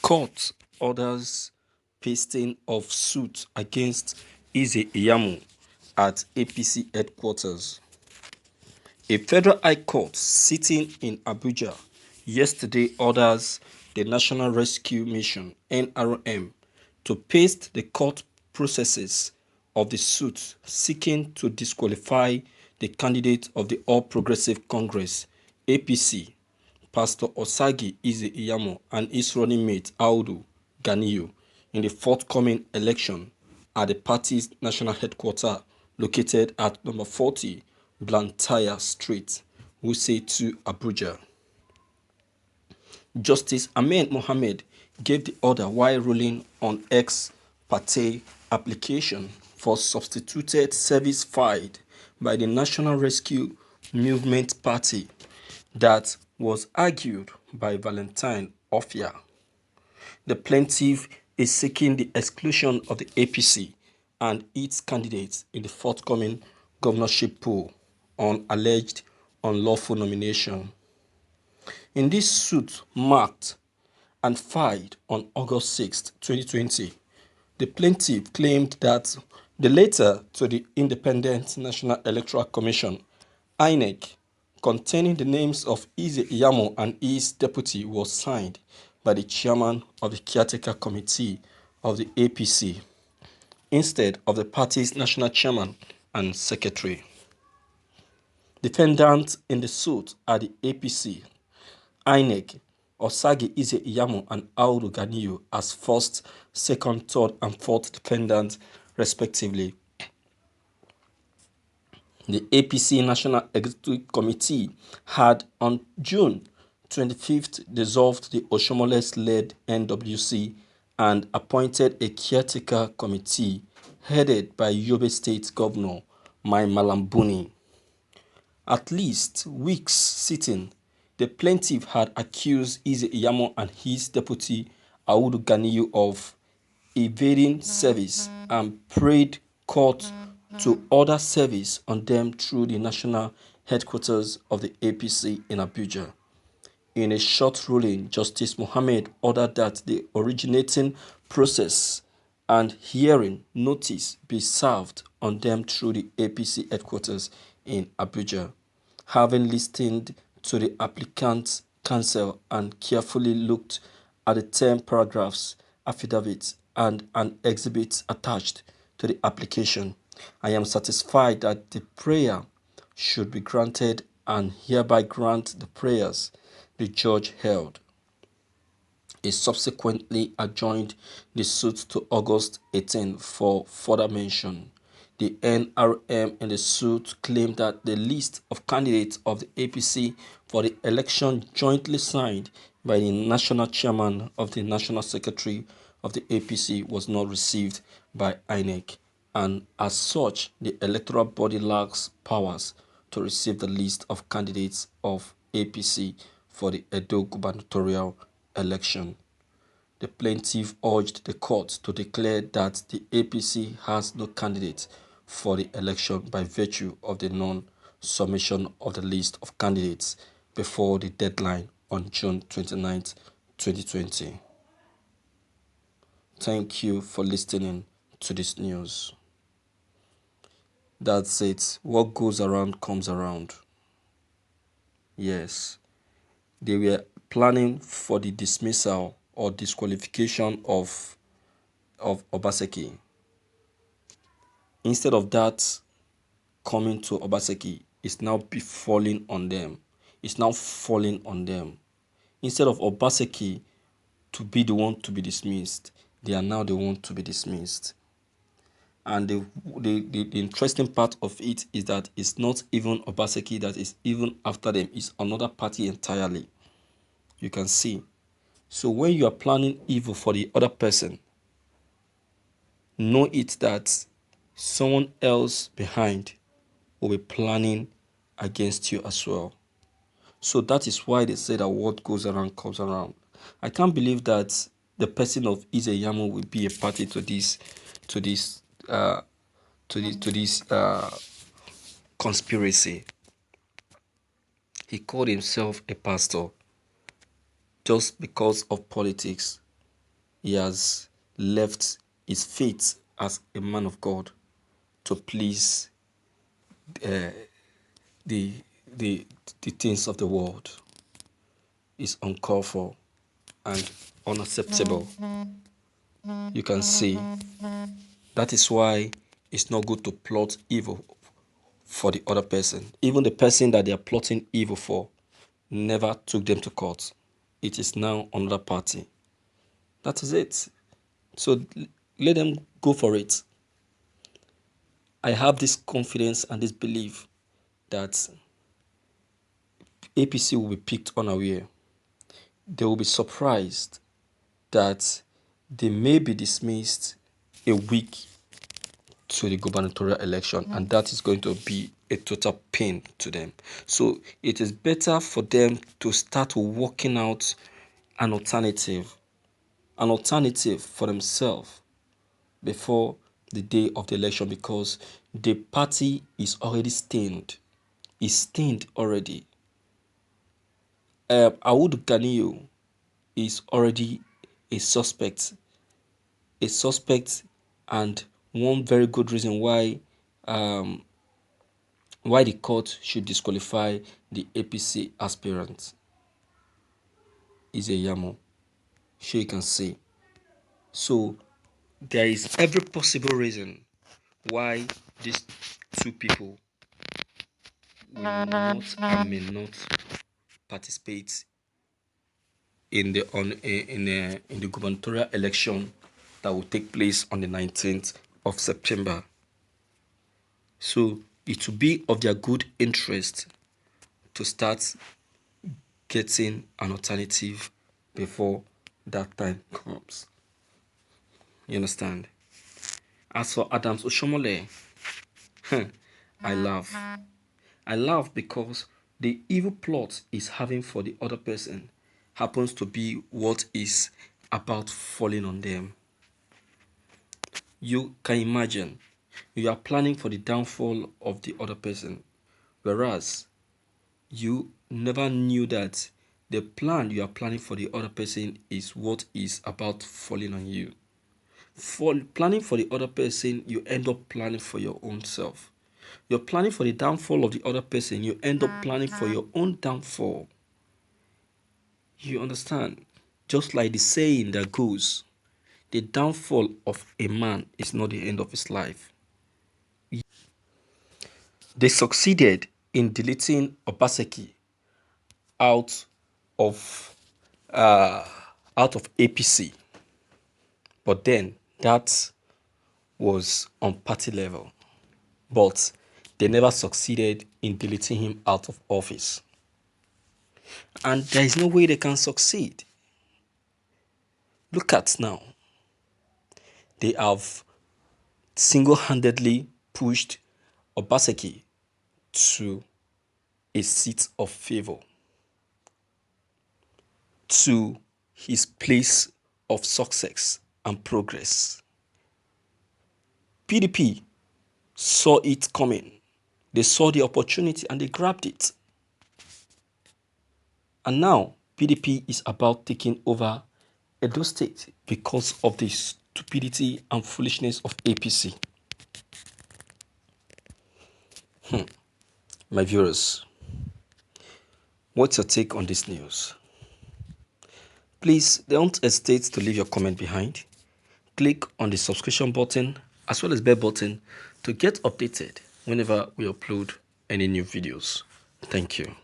Court orders pasting of suit against Iyamuat at APC headquarters. A federal high court sitting in Abuja yesterday orders the National Rescue Mission (NRM) to paste the court processes of the suit seeking to disqualify the candidate of the All Progressive Congress (APC), Pastor Osagie Iyamuat, and his running mate Audu Ganiyu in the forthcoming election at the party's national headquarters located at number 40 Blantyre Street, Wuse 2, Abuja. Justice Ahmed Mohammed gave the order while ruling on ex parte application for substituted service filed by the National Rescue Movement Party that was argued by Valentine Ofia. The plaintiff is seeking the exclusion of the APC and its candidates in the forthcoming governorship poll on alleged unlawful nomination. In this suit marked and filed on August 6, 2020, the plaintiff claimed that the letter to the Independent National Electoral Commission (INEC) containing the names of Iyamuat and his deputy was signed by the chairman of the caretaker committee of the APC instead of the party's national chairman and secretary. Defendants in the suit are the APC, INEC, Osagie Iyamuat, and Audu Ganiyu as first, second, third, and fourth defendants, respectively. The APC National Executive Committee had on June 25th dissolved the Oshomoles-led NWC and appointed a caretaker committee headed by Yobe State Governor Mai Malam Buni. At least weeks sitting, the plaintiff had accused Iyamuat and his deputy Audu Ganiyu of evading service and prayed court to order service on them through the national headquarters of the APC in Abuja. In a short ruling, Justice Mohammed ordered that the originating process and hearing notice be served on them through the APC headquarters in Abuja. Having listened to the applicant's counsel and carefully looked at the 10 paragraphs, affidavits, and an exhibit attached to the application, I am satisfied that the prayer should be granted and hereby grant the prayers the judge held. He subsequently adjourned the suit to August 18 for further mention. The NRM in the suit claimed that the list of candidates of the APC for the election jointly signed by the national chairman of the national secretary of the APC was not received by INEC, and as such, the electoral body lacks powers to receive the list of candidates of APC for the Edo gubernatorial election. The plaintiff urged the court to declare that the APC has no candidate for the election by virtue of the non-submission of the list of candidates before the deadline on June 29, 2020. Thank you for listening to this news. That's it. What goes around comes around. Yes, they were planning for the dismissal or disqualification of Obaseki. Instead of that coming to Obaseki, it's now falling on them. It's now falling on them. Instead of Obaseki to be the one to be dismissed, they are now the one to be dismissed. And the interesting part of it is that it's not even Obaseki that is even after them. It's another party entirely. You can see. So when you are planning evil for the other person, know it that someone else behind will be planning against you as well. So that is why they say that what goes around comes around. I can't believe that the person of Iyamuat will be a party to this conspiracy. He called himself a pastor just because of politics. he has left his faith as a man of God to please uh, the the things of the world. Is uncalled for and unacceptable. You can see that is why it's not good to plot evil for the other person. Even the person that they are plotting evil for never took them to court. It is now another party. That is it. So let them go for it. I have this confidence and this belief that APC will be picked unaware. They will be surprised that they may be dismissed a week to the gubernatorial election, and that is going to be a total pain to them. So it is better for them to start working out an alternative for themselves before the day of the election, because the party is already stained. It's stained already. ÀÁ1ÑŞọng is already a suspect, and one very good reason why the court should disqualify the APC aspirant is a Iyamuat. Sure, you can see. So there is every possible reason why these two people will not and may not participate in the gubernatorial election that will take place on the 19th of September. So it will be of their good interest to start getting an alternative before that time comes. You understand? As for Adams Oshiomhole, I laugh. I laugh because the evil plot he's having for the other person happens to be what is about falling on them. You can imagine, you are planning for the downfall of the other person, whereas you never knew that the plan you are planning for the other person is what is about falling on you. For planning for the other person, you end up planning for your own self. You're planning for the downfall of the other person, you end up planning for your own downfall. You understand? Just like the saying that goes, the downfall of a man is not the end of his life. They succeeded in deleting Obaseki out of APC, but then that was on party level. But they never succeeded in deleting him out of office, and there is no way they can succeed. Look at now, they have single-handedly pushed Obaseki to a seat of favor, to his place of success and progress. PDP saw it coming. They saw the opportunity and they grabbed it. And now PDP is about taking over Edo State because of the stupidity and foolishness of APC. My viewers, what's your take on this news? Please don't hesitate to leave your comment behind. Click on the subscription button as well as bell button to get updated whenever we upload any new videos. Thank you.